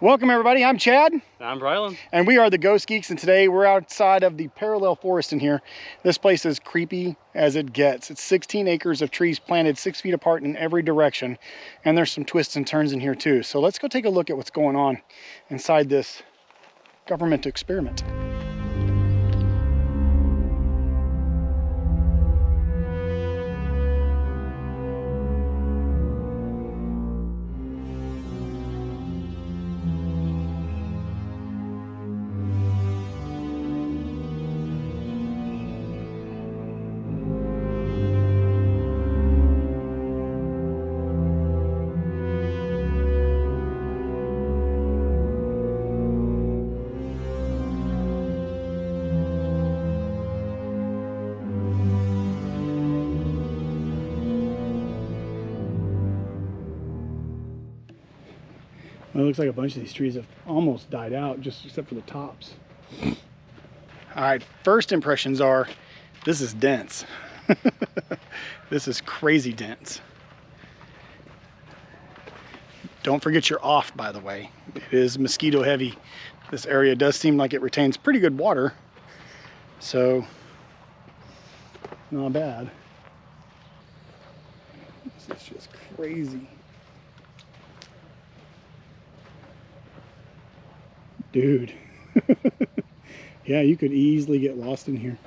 Welcome everybody, I'm Chad. I'm Brylan. And we are the Ghost Geeks, and today we're outside of the parallel forest in here. This place is creepy as it gets. It's 16 acres of trees planted 6 feet apart in every direction. And there's some twists and turns in here too. So let's go take a look at what's going on inside this government experiment. Well, it looks like a bunch of these trees have almost died out, just except for the tops. All right, first impressions are, this is dense. This is crazy dense. Don't forget you're off, by the way. It is mosquito heavy. This area does seem like it retains pretty good water. So, not bad. This is just crazy. Dude. Yeah, you could easily get lost in here.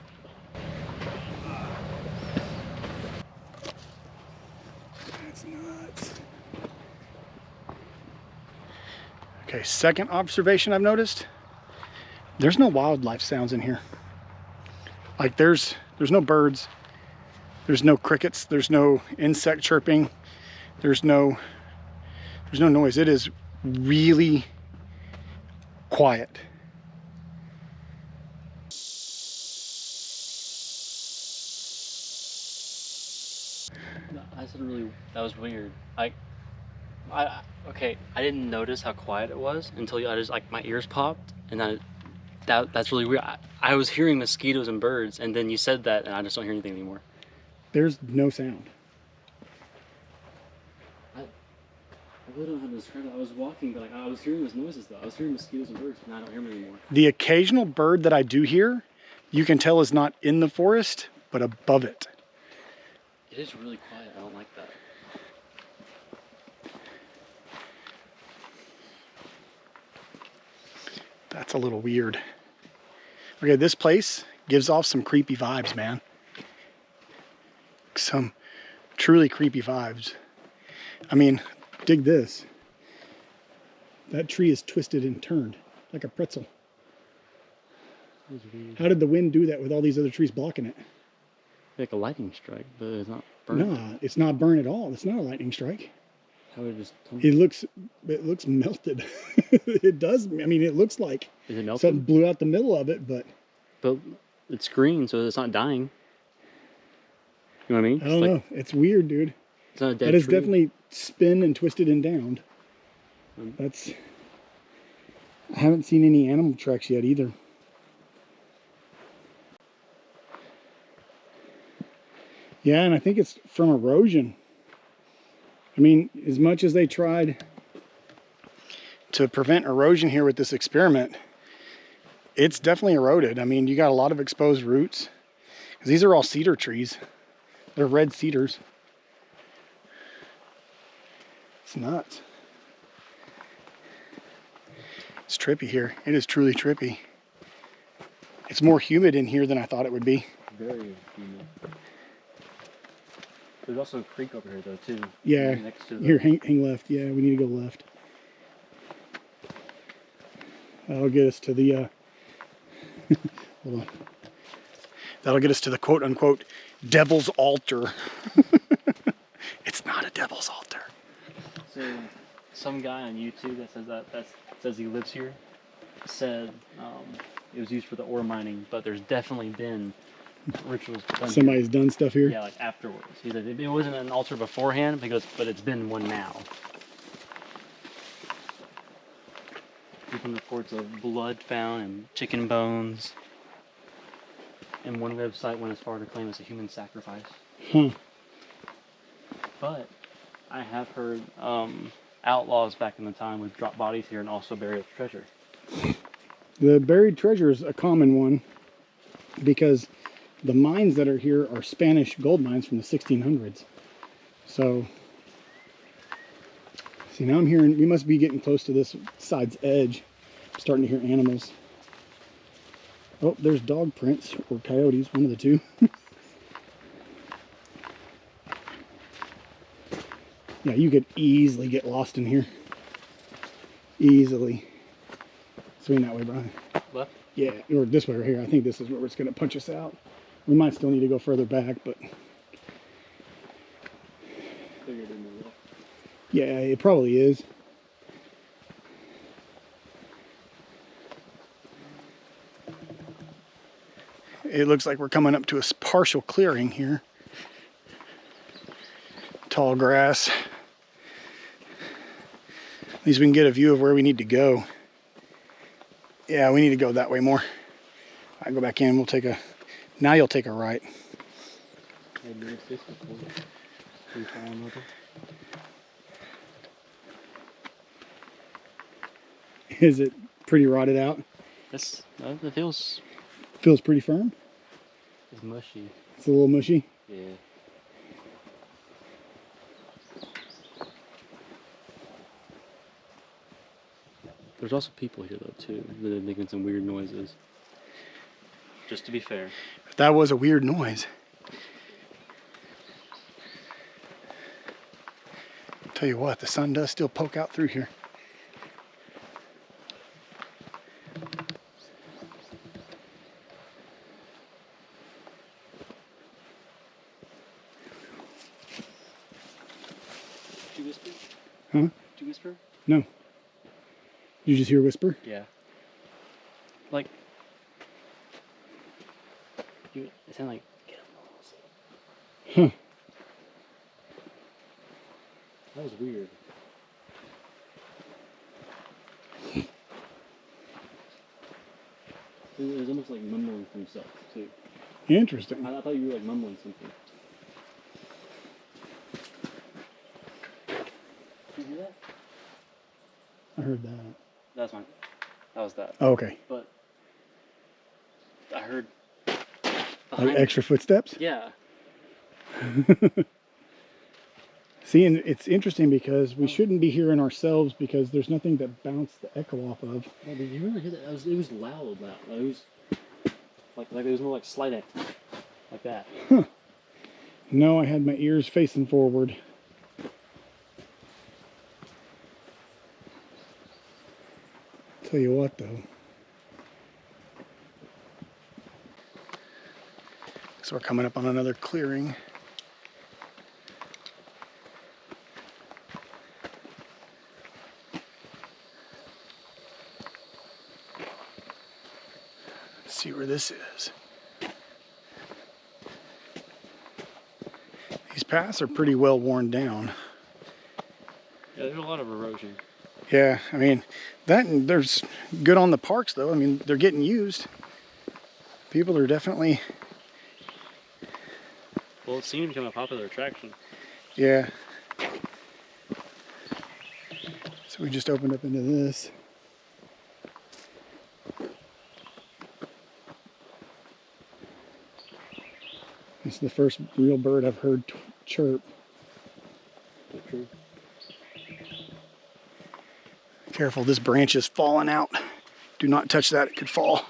That's nuts. Okay, second observation I've noticed. There's no wildlife sounds in here. Like there's no birds. There's no crickets. There's no insect chirping. There's no noise. It is really quiet. That was weird. Okay, I didn't notice how quiet it was until I just, like, my ears popped, and that's really weird. I was hearing mosquitoes and birds, and then you said that, and I just don't hear anything anymore. There's no sound. I really don't know how to describe it. I was walking, but I was hearing those noises though. I was hearing mosquitoes and birds, and I don't hear them anymore. The occasional bird that I do hear, you can tell is not in the forest, but above it. It is really quiet. I don't like that. That's a little weird. Okay, this place gives off some creepy vibes, man. Some truly creepy vibes. I mean, dig this. That tree is twisted and turned like a pretzel. How did the wind do that with all these other trees blocking it? Like a lightning strike, but it's not burnt. No, it's not burnt at all. It's not a lightning strike. How would it just come? It looks melted. It does. I mean, it looks like something blew out the middle of it, but it's green, so it's not dying. You know what I mean? I don't know. It's weird, dude. It's not a dead That is tree. definitely spin and twisted and downed. I haven't seen any animal tracks yet either. Yeah, and I think it's from erosion. I mean, as much as they tried to prevent erosion here with this experiment, it's definitely eroded. I mean, you got a lot of exposed roots. 'Cause these are all cedar trees. They're red cedars. It's nuts. It's trippy here. It is truly trippy. It's more humid in here than I thought it would be. Very humid. There's also a creek over here though too. Yeah. Next to Here, hang left. Yeah, we need to go left. That'll get us to the hold on. That'll get us to the quote unquote devil's altar. It's not a devil's altar. So some guy on YouTube that says he lives here said it was used for the ore mining, but there's definitely been rituals done. Somebody's done stuff here? Yeah, like afterwards. He said it wasn't an altar beforehand, because but it's been one now. Different reports of blood found and chicken bones. And one website went as far to claim it's a human sacrifice. But I have heard outlaws back in the time would drop bodies here and also bury the treasure. The buried treasure is a common one because the mines that are here are Spanish gold mines from the 1600s. So, see, now I'm hearing, we must be getting close to this side's edge. I'm starting to hear animals. Oh, there's dog prints or coyotes, one of the two. Yeah, you could easily get lost in here. Easily. Swing that way, Brian. Left? Yeah, or this way right here. I think this is where it's going to punch us out. We might still need to go further back, but... yeah, it probably is. It looks like we're coming up to a partial clearing here. Tall grass. At least we can get a view of where we need to go. Yeah, we need to go that way more. I go back in, we'll take a... now you'll take a right. Is it pretty rotted out? This, it feels Pretty firm? it's mushy. It's a little mushy? Yeah. There's also people here though too that are making some weird noises. Just to be fair. If that was a weird noise. Tell you what, the sun does still poke out through here. Did you whisper? Huh? Did you whisper? No. You just hear a whisper? Yeah. Like, it sounded like, get Huh. That was weird. It was almost like mumbling to himself, too. Interesting. I thought you were like mumbling something. Did you hear that? I heard that. That's mine. That was that. Oh, okay. But I heard Like behind extra footsteps? Yeah. See, and it's interesting because we shouldn't be hearing ourselves because there's nothing to bounce the echo off of. Oh, did you really hear that? It was loud. It was like there was no like slight echo, like that. Huh. No, I had my ears facing forward. Tell you what, though. So we're coming up on another clearing. Let's see where this is. These paths are pretty well worn down. Yeah, there's a lot of erosion. Yeah, I mean, there's good on the parks though. I mean, they're getting used. People are definitely... Well, it seemed to become a popular attraction. Yeah. So we just opened up into this. This is the first real bird I've heard chirp. That's true. Careful, this branch is falling out. Do not touch that, it could fall.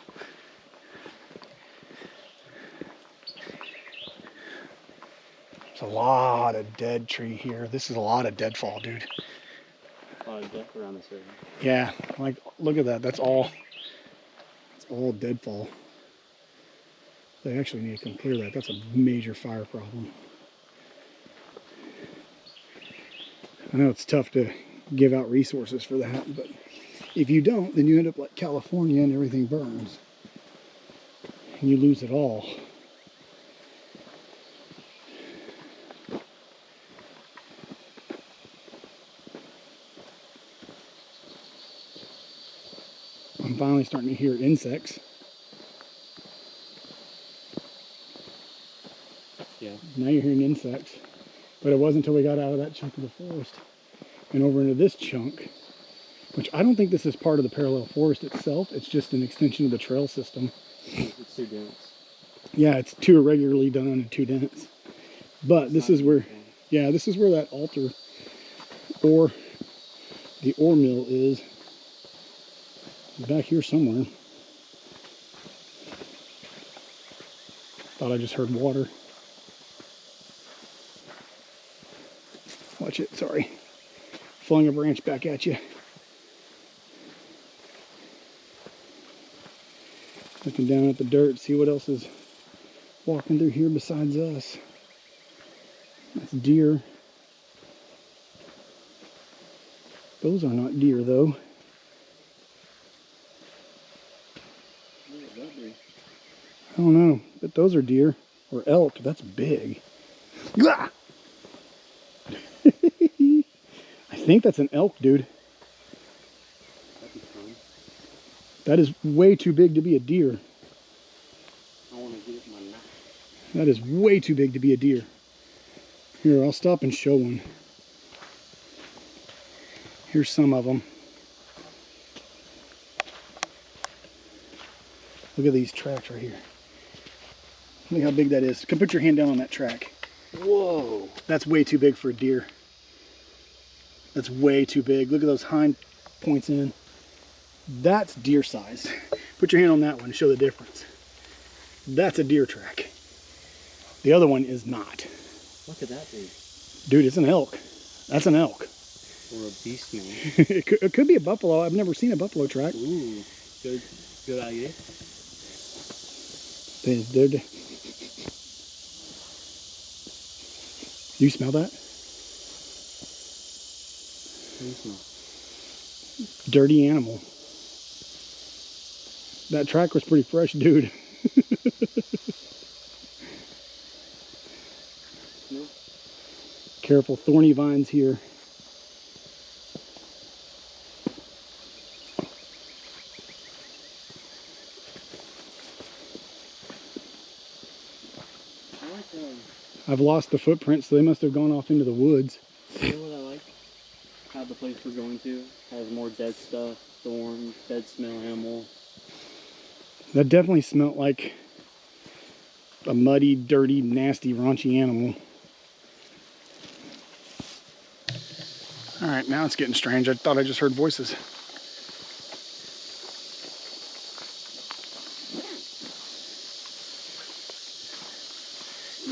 There's a lot of dead tree here. This is a lot of deadfall, dude. A lot of death around this area. Yeah, like, look at that. That's all deadfall. They actually need to come clear that. That's a major fire problem. I know it's tough to give out resources for that, but if you don't, then you end up like California and everything burns. And you lose it all. I'm finally starting to hear insects. Yeah. Now you're hearing insects. But it wasn't until we got out of that chunk of the forest. and over into this chunk, which I don't think this is part of the parallel forest itself. It's just an extension of the trail system. It's too dense. Yeah, it's too irregularly done and too dense. But this is where, yeah, this is where that altar or the ore mill is. Back here somewhere. Thought I just heard water. Watch it, sorry. Flung a branch back at you. Looking down at the dirt, see what else is walking through here besides us. That's deer. Those are not deer though. I don't know, but those are deer or elk. That's big. I think that's an elk, dude. That'd be fun. That is way too big to be a deer. I want to get it in my knife. That is way too big to be a deer. Here, I'll stop and show one. Here's some of them. Look at these tracks right here. Look how big that is. Come put your hand down on that track. Whoa. That's way too big for a deer. That's way too big. Look at those hind points in. That's deer size. Put your hand on that one and show the difference. That's a deer track. The other one is not. What could that be? Dude, it's an elk. That's an elk. Or a beast man. It could be a buffalo. I've never seen a buffalo track. Ooh, good idea. Do you smell that? What do you smell? Dirty animal. That track was pretty fresh, dude. No. Careful, thorny vines here. I've lost the footprints, so they must have gone off into the woods. You know what I like? How the place we're going to has more dead stuff, thorns, dead smell animal. That definitely smelled like a muddy, dirty, nasty, raunchy animal. All right, now it's getting strange. I thought I just heard voices.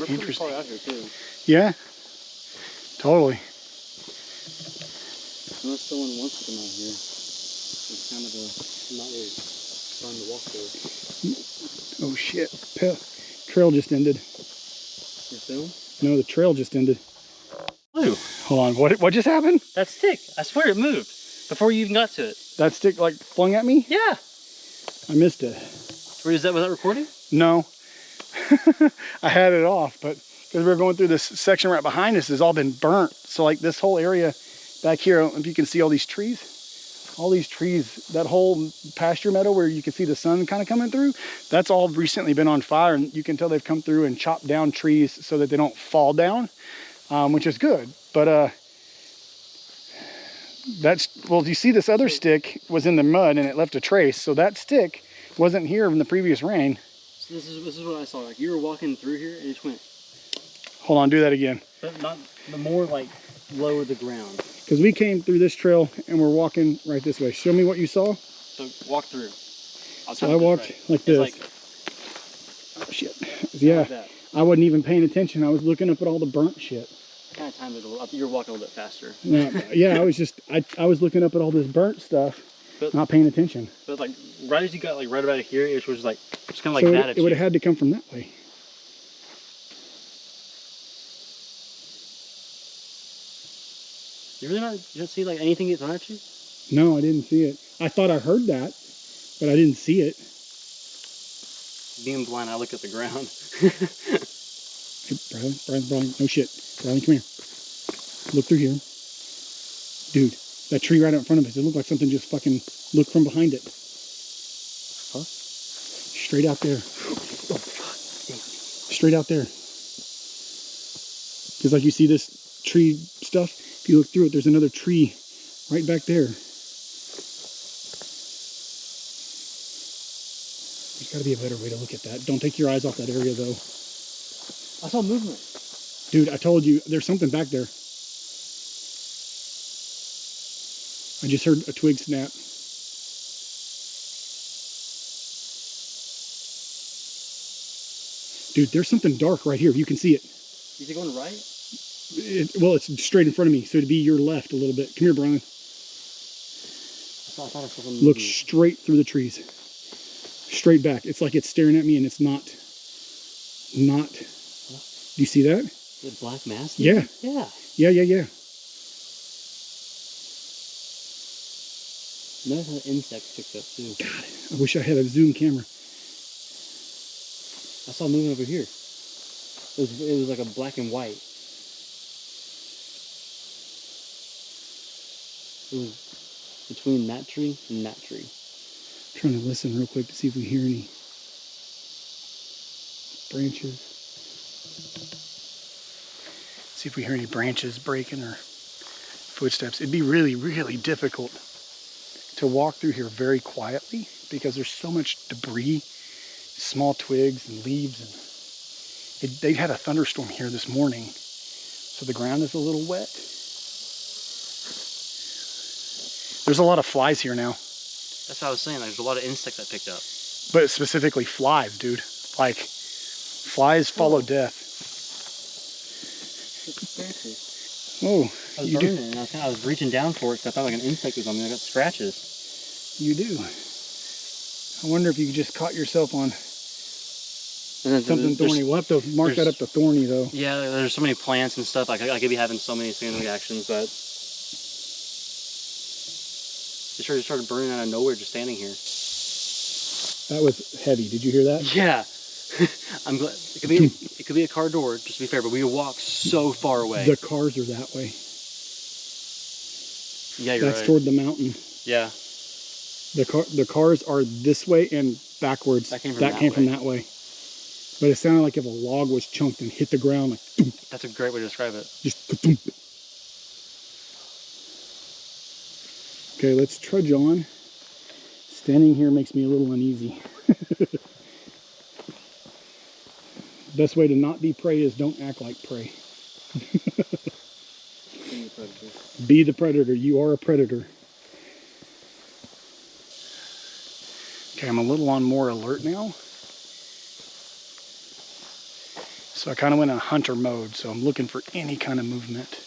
Interesting. Out here too. Yeah, totally. Unless someone wants to come out here, it's kind of not really fun to walk through. Oh shit! Trail just ended. Your film? No, the trail just ended. Blue. Hold on, what just happened? That stick. I swear it moved before you even got to it. That stick like flung at me? Yeah. I missed it. Was that recording? No. I had it off, but because we were going through this section right behind us has all been burnt. So like this whole area back here, I don't know if you can see all these trees, that whole pasture meadow where you can see the sun kind of coming through, that's all recently been on fire, and you can tell they've come through and chopped down trees so that they don't fall down, which is good. But well, you see this other stick was in the mud and it left a trace, so that stick wasn't here in the previous rain. So this is what I saw. Like you were walking through here and it just went. Hold on, do that again. But more like low to the ground. Because we came through this trail and we're walking right this way. Show me what you saw. So walk through. So I walked like this. Like, oh shit. Yeah. like that. I wasn't even paying attention. I was looking up at all the burnt shit. Kind of timed it a little. You were walking a little bit faster. Yeah, I was looking up at all this burnt stuff, but, not paying attention. But like right as you got like right about here, it was like just kind of like so that. It would have had to come from that way. You don't see like anything get thrown at you? No, I didn't see it. I thought I heard that, but I didn't see it. Being blind, I look at the ground. Hey, Brylan, no shit. Brylan, come here. Look through here. Dude, that tree right out in front of us, it looked like something just fucking looked from behind it. Huh? Straight out there. Oh, fuck. Straight out there. Because like you see this tree stuff, If you look through it, there's another tree right back there. There's got to be a better way to look at that. Don't take your eyes off that area, though. I saw movement. Dude, I told you, there's something back there. I just heard a twig snap. Dude, there's something dark right here. You can see it. Is it going right? Well, it's straight in front of me, so it'd be your left a little bit. Come here, Brylan. I thought I saw something Look moving. straight through the trees. Straight back. It's like it's staring at me, and it's not. Do you see that? The black mass? Yeah. Yeah. Yeah. Notice how the insects picked up too. God, I wish I had a zoom camera. I saw moving over here. It was like a black and white. It was between that tree and that tree. I'm trying to listen real quick to see if we hear any branches. See if we hear any branches breaking or footsteps. It'd be really, really difficult to walk through here very quietly because there's so much debris, small twigs and leaves, and they had a thunderstorm here this morning, so the ground is a little wet. There's a lot of flies here now. That's what I was saying. There's a lot of insects I picked up. But specifically flies, dude. Like, flies follow death. Oh, I was you burning do. it, and I was reaching down for it because I thought like an insect was on me. I got scratches. You do. I wonder if you just caught yourself on something thorny. We'll have to mark that up to thorny, though. Yeah, there's so many plants and stuff. I could be having so many skin reactions, but it started burning out of nowhere just standing here. That was heavy. Did you hear that? Yeah. I'm glad. It could be a car door, just to be fair, but we walk so far away. The cars are that way. Yeah, you're That's right. toward the mountain. Yeah. The cars are this way and backwards. That came from that way. But it sounded like if a log was chunked and hit the ground, like thump, That's a great way to describe it. just thump. Okay, let's trudge on. Standing here makes me a little uneasy. Best way to not be prey is don't act like prey. Be the predator. You are a predator. Okay, I'm a little on more alert now. So I kind of went in hunter mode, so I'm looking for any kind of movement.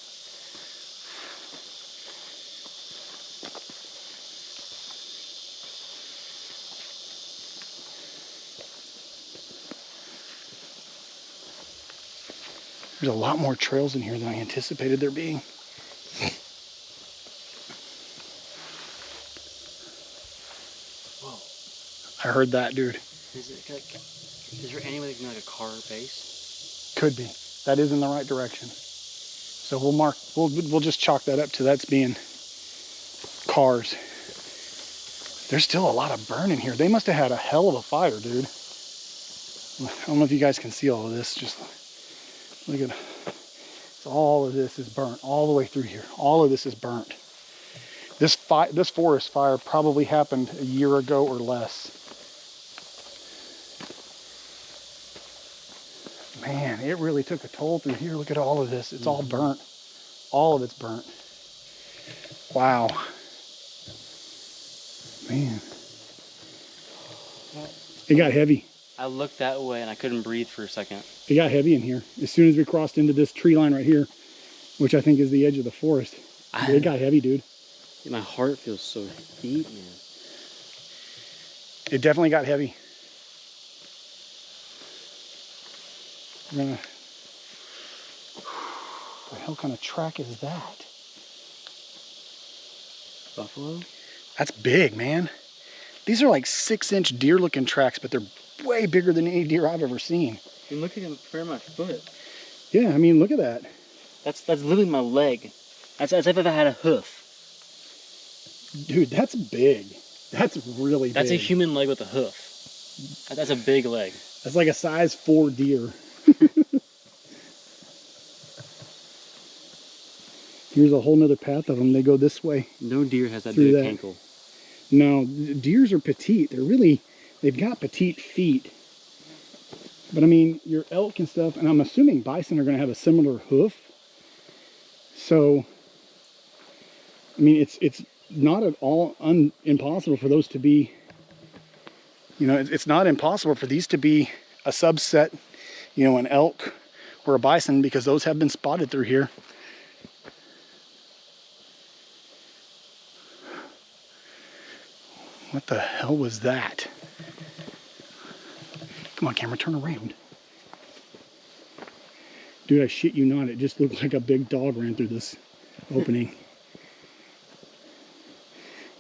There's a lot more trails in here than I anticipated there being. Whoa. I heard that, dude. Is there any way they can make like a car base? Could be. That is in the right direction. So we'll just chalk that up to that's being cars. There's still a lot of burn in here. They must have had a hell of a fire, dude. I don't know if you guys can see all of this. Just look at all of this is burnt all the way through here. All of this is burnt. This forest fire probably happened a year ago or less. Man, it really took a toll through here. Look at all of this. It's all burnt. All of it's burnt. Wow. Man. It got heavy. I looked that way and I couldn't breathe for a second. It got heavy in here. As soon as we crossed into this tree line right here, which I think is the edge of the forest, it got heavy, dude. My heart feels so deep, man. It definitely got heavy. What the hell kind of track is that? Buffalo? That's big, man. These are like 6-inch deer looking tracks, but they're way bigger than any deer I've ever seen. And look at him compare my foot. Yeah, I mean, look at that. That's literally my leg. That's as if I had a hoof. Dude, that's big. That's really big. That's a human leg with a hoof. That's a big leg. That's like a size 4 deer. Can Here's a whole nother path of them. They go this way. No deer has that Through big that. ankle. No, deers are petite. They've got petite feet. But I mean, your elk and stuff, and I'm assuming bison are going to have a similar hoof. So, I mean, it's not at all impossible for those to be, you know, it's not impossible for these to be a subset, you know, an elk or a bison, because those have been spotted through here. What the hell was that? Come on, camera, turn around. Dude, I shit you not, it just looked like a big dog ran through this opening.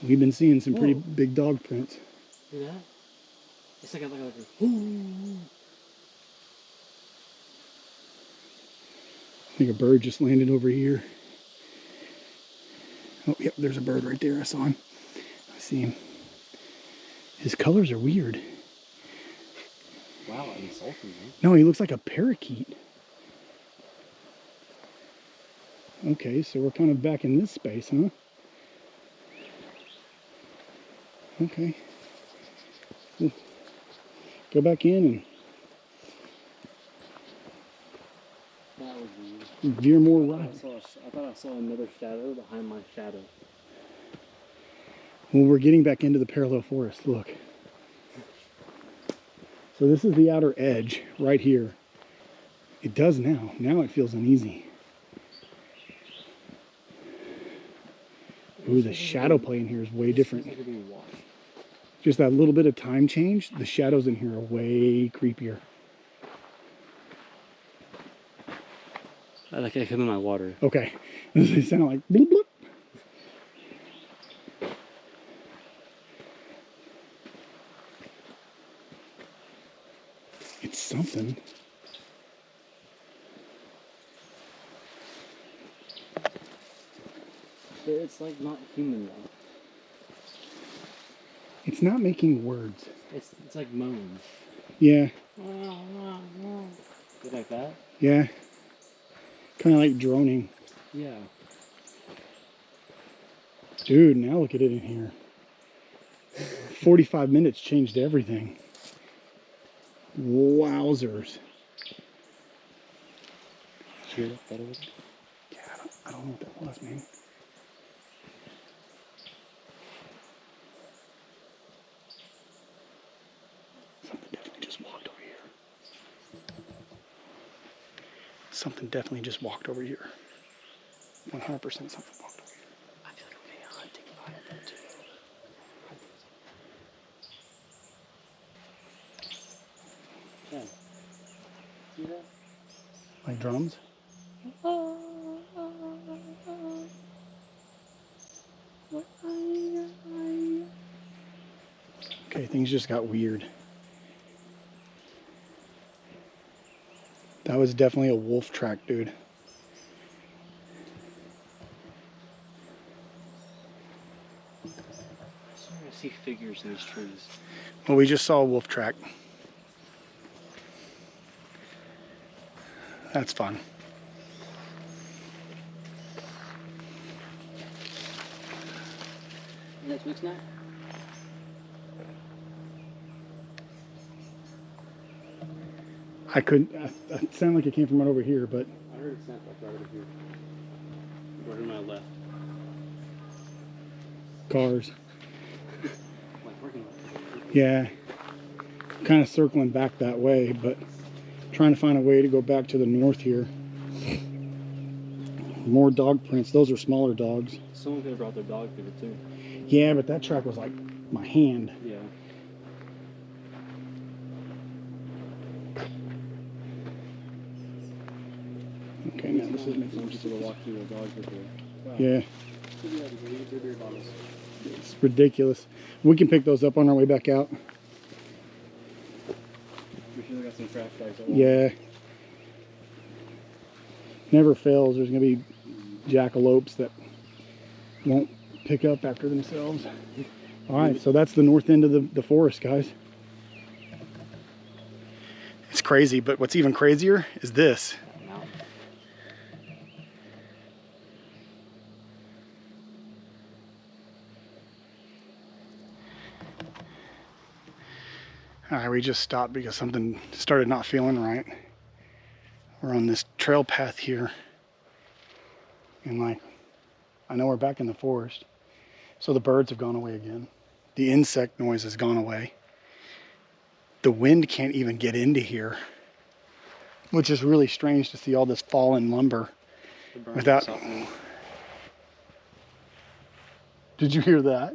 We've been seeing some pretty big dog prints. See that? It's like a ooh. I think a bird just landed over here. Oh, yep, there's a bird right there. I saw him. I see him. His colors are weird. Wow, I'm insulting him. No, he looks like a parakeet. Okay, so we're kind of back in this space, huh? Okay. We'll go back in and That was weird. veer more right. I thought I saw another shadow behind my shadow. Well, we're getting back into the parallel forest. Look. So this is the outer edge right here. It does now. Now it feels uneasy. Ooh, the shadow play in here is way different. Just that little bit of time change, the shadows in here are way creepier. I like I come in my water. Okay. They sound like bloop bloop. It's something. It's like not human though. It's not making words. It's like moans. Yeah. You like that? Yeah. Kind of like droning. Yeah. Dude, now look at it in here. 45 minutes changed everything. Wowzers. Hear that was? Yeah, I don't know what that was, man. Something definitely just walked over here. Something definitely just walked over here. 100% something walked over here. I feel like I'm getting a hunting vibe there too. Yeah. See that? Like drums? Okay, things just got weird. That was definitely a wolf track, dude. I swear I see figures in these trees. Well, we just saw a wolf track. That's fun. Is that twig snap? I couldn't, it sounded like it came from right over here, but I heard it snap like right over here. Right to my left. cars. Like working. Yeah. Kind of circling back that way, but trying to find a way to go back to the north here. More dog prints. Those are smaller dogs. Someone could have brought their dog through it too. Yeah, but that track was like my hand. Yeah. Okay, now this is making Some more people sense. walk through their dogs with their. Wow. Yeah, Yeah, they leave their beer bottles. it's ridiculous. We can pick those up on our way back out. We should have got some trash bags. Yeah. Never fails. There's going to be jackalopes that won't pick up after themselves. All right, so that's the north end of the forest, guys. It's crazy, but what's even crazier is this. All right, we just stopped because something started not feeling right. We're on this trail path here. And like, I know we're back in the forest. So the birds have gone away again. The insect noise has gone away. The wind can't even get into here, which is really strange to see all this fallen lumber without. Did you hear that?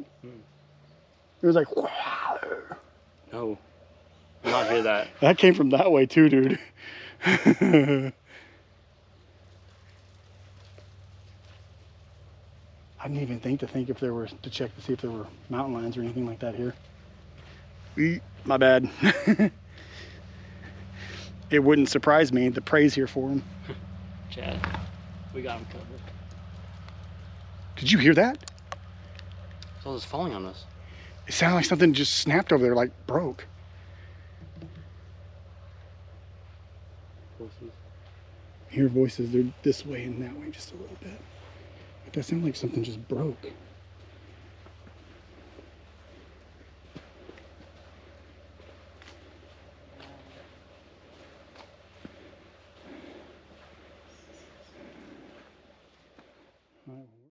It was like, wow. No, did not hear that. That came from that way too, dude. I didn't even think if there were, to check to see if there were mountain lions or anything like that here. My bad. It wouldn't surprise me. The prey's here for him. Chad, we got him covered. Did you hear that? It's all just falling on us. It sounded like something just snapped over there, like broke. Voices. I hear voices. They're this way and that way just a little bit. But that sounded like something just broke.